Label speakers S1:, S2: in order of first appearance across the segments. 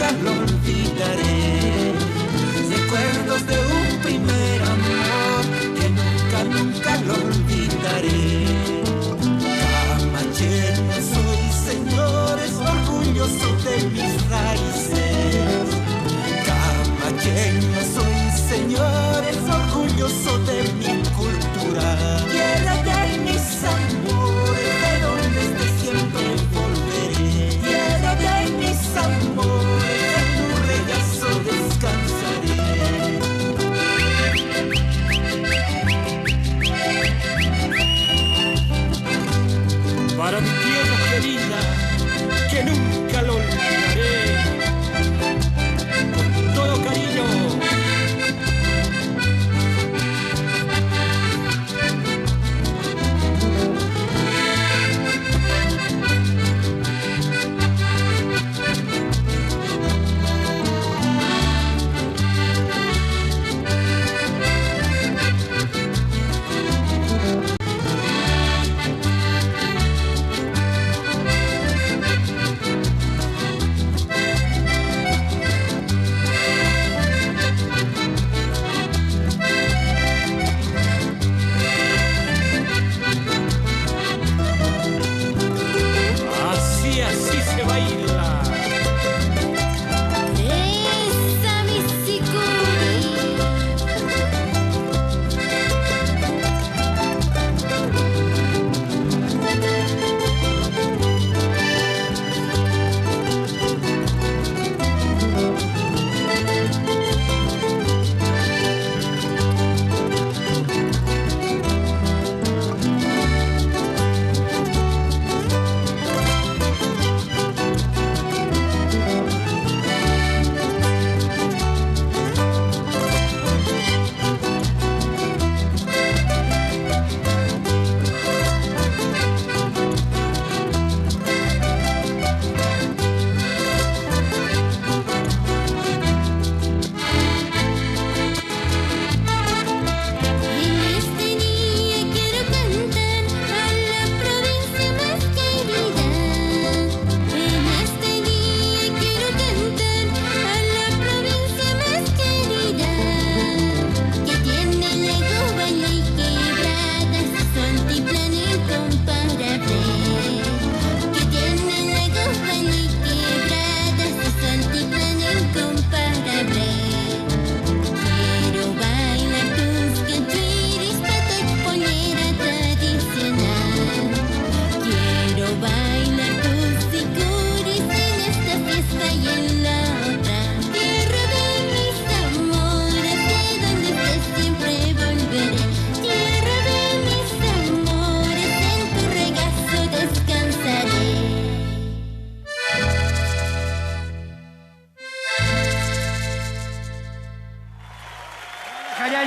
S1: nunca lo olvidaré. Recuerdos de un primer amor que nunca, nunca lo olvidaré. Camacheño soy, señores, orgulloso de mis raíces. Camacheño soy, señores, orgulloso de mi cultura. Tierra de mis amores, de donde esté siempre volveré. Tierra de mis amores, en tu regazo descansaré. Para mi tierra querida, que nunca lo olvidaré, con todo cariño.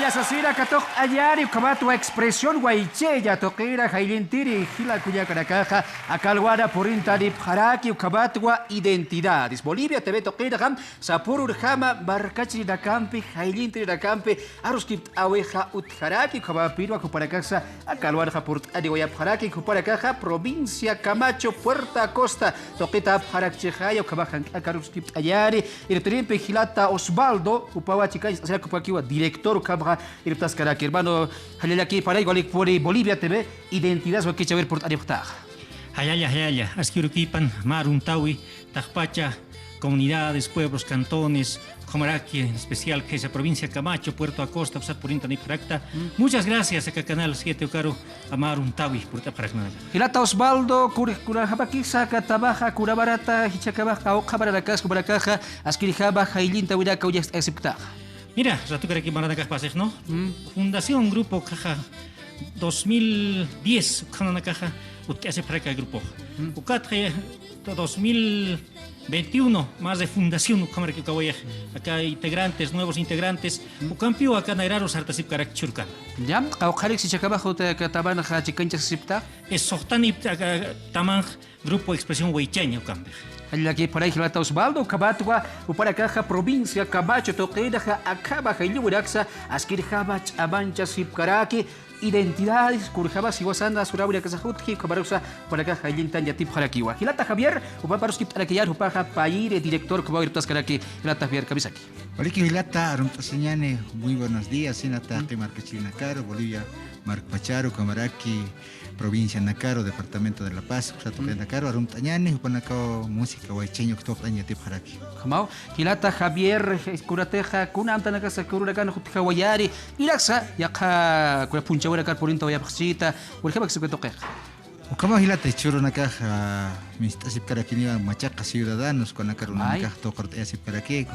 S2: Sasira katok ayari kabatua expresión guaycheya toquera jailintiri gila cuya caracaja acalguara purinta di haraki kabatua identidades Bolivia TV toquera gam sapurur jama barcachi da campi jailintiri da campi aruskip aweja ut haraki kabapirwa kuparacasa acalguara japurt adigoya haraki kuparacaja provincia Camacho Puerto Costa toqueta harakchejaya kabajan akaruskip ayari irtrimpe gilata Osvaldo upawachika sea kupakiwa director kabra irtas karaki hermano halaki para igual por Bolivia TV identidad so que chaver por adeptar
S3: hayaya askirukipan maruntawi tajpacha comunidades pueblos cantones Comaraqui, en especial que esa provincia Camacho, Puerto Acosta, Usat Purinta ni Paracta. Muchas gracias a Canal 7 Ocaro Amar Untawi por Taparacnada.
S2: Hilata Osvaldo, Kurajabakisa, Catabaja, Curabarata, Hichacabaja, Ocabaracas, Cubaracaja, Askirijaba, Jailinta, Huiraca, ya aceptar.
S3: Mira, Ratucar aquí Maradacas Pases, ¿no? Fundación Grupo Caja 2010, Canana Caja, hace para acá el grupo. Ucatre 2021, más de fundación, acá integrantes, nuevos integrantes, Ucampio, acá Nairaros, Artasip Karak Churkan.
S2: Ya, Caujarix y Chacabajo, Catabana, Chicancha Sipta.
S3: Es Sohtani Tamang, Grupo Expresión Huaycheña, Ucambe.
S2: Aquí por ahí Hilata Osvaldo, Cabatua, Uparacaja, Provincia, Camacho, Toquedaja, Acaba, Hiluraxa, Askirjabach, Abancha, Sipkaraki, identidades, curjaba si vos andas surabria que se jutji, cabarusa para acá Jailintan Yatip Jarakiwa. Hilata Javier, upaparuskip Arakiyar, upaja Pair, director, Kubairtas Karaki, Hilata Javier Kabisaki.
S4: Oliki Hilata, Aruntaseñane, muy buenos días, Sinata, Marcachina Caro, Bolivia, Marc Pacharo, Camaraki, provincia Nacaro, departamento de La Paz, Sato Nacaro, Aruntañane, Upanacao, música, Huaycheño, Ktoptaña, Tip Jaraki.
S2: Jamao, Hilata Javier, Curateja, Kunamtanaka, Kururakan, Hawayari, Iraxa, Yaka, Kurapuncha, Hurakar, Purinto, Yapachita, Huelkabak, Sukotokeja.
S4: Ukama Hilata, Churo Nakaja, Mistasip Karakiniva, Machaca, Ciudadanos, con Nakaruna, Nakajto, Cortesip Karaki,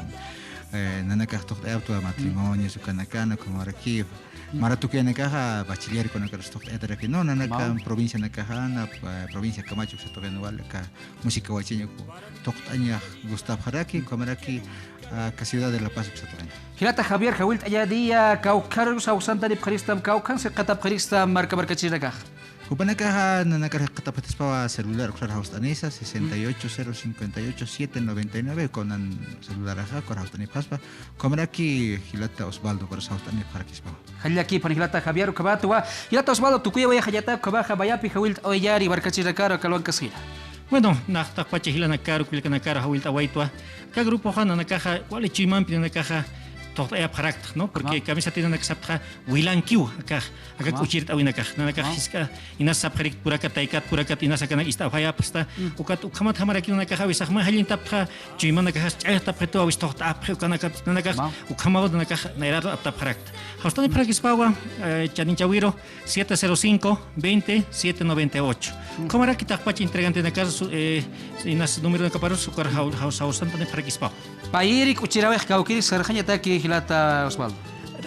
S4: Nanakajto, Auto, matrimonio, Sukanakana, como Araki. Maratukia Nakaja, bachiller con Nakarsto, Etaraki, no, Nanaka, provincia Nakajana, provincia Camacho, Satovenual, música huacheño, Toktaña, Gustav Jaraki, Comaraki, ciudad de La Paz, Satovenual.
S2: Hilata Javier, Jawilt Ayadia, Kaukarus, Ausanta de Paristam, Kaukan, Sekata Paristam, Marca Barcachiraka.
S4: Upanakaja, Nanakara Katapatispa celular, Clara Haustanesa, 68058-799, con celular Aja, Cora Haustani Paspa, Comaraki, Hilata Osvaldo, Cora Haustani Parquispa.
S2: Hallaki, Panilata Javier, Kabatua, Hilata Osvaldo, Tukuya, Hayata, Kabaja, Bayapi, Jawilt Oyari, Barcachiraka, Calón Casila.
S3: Bueno, Nahta Pache Hilana Caro, Kilkanakara, Hawilta Waitua, ¿qué grupo Hana Nakaja, cuál es Chimampi Nakaja? Todo es práctico, ¿no? Porque camisa tiene una casa para Wilankiu, acá cuchirt a Winaka, Nanaka Hiska, Inasa Prerik Puraka Taikat, Purakat, Inasa Kana Ista, Hayapsta, Ukat Ukamat Hamaraki Nakaha, Wisahma Halintapra, Chimanakas, Tapreto, Wistot Apre, Kanakat, Nanaka, Ukamao Naka, Naira Aptaprakt. Haustani Prakispawa, Chaninchawiro, 705-20-798. ¿Cómo era que Tapachi entregante de casa, Inas número de caparos, su Hausanta de Prakispawa?
S2: Pairik, Uchirawej, Kaukiri, Sarjanya Taki, Hilata Osvaldo.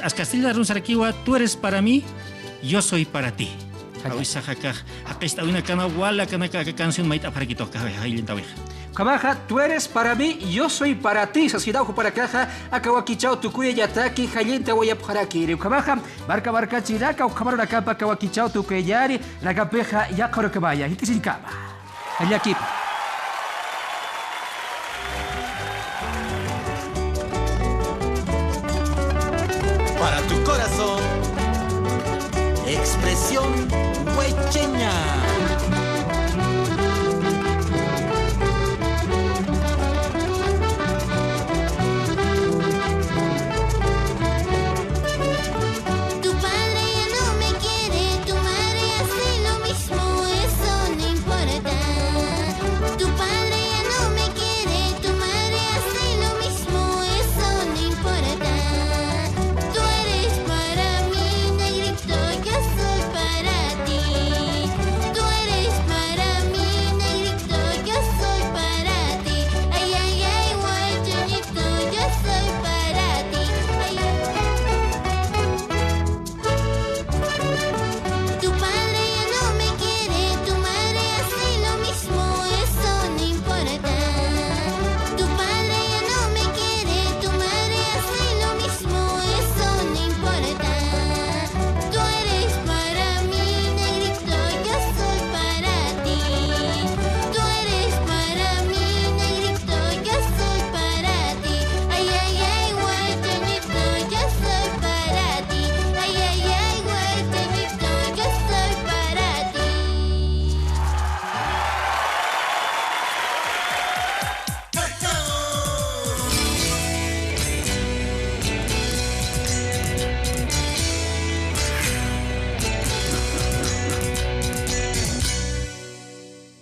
S3: As Castilla Runsarakiwa, tú eres para mí, yo soy para ti. Awisa haka, acá está una cana wala cana canción maita para que toca,
S2: Kabaja, tú eres para mí, yo soy para ti. Sasidaujo para caja, Akawakichao, Tukuya Yataki, Jayente Wayapharaki. Kabaja, Barca Chiraka, Ukamara Capa, Kawakichao, Tukayari, la Capeja, Yakorokabaya, Hitisinkaba. Allá aquí.
S1: Para tu corazón, expresión huecheña.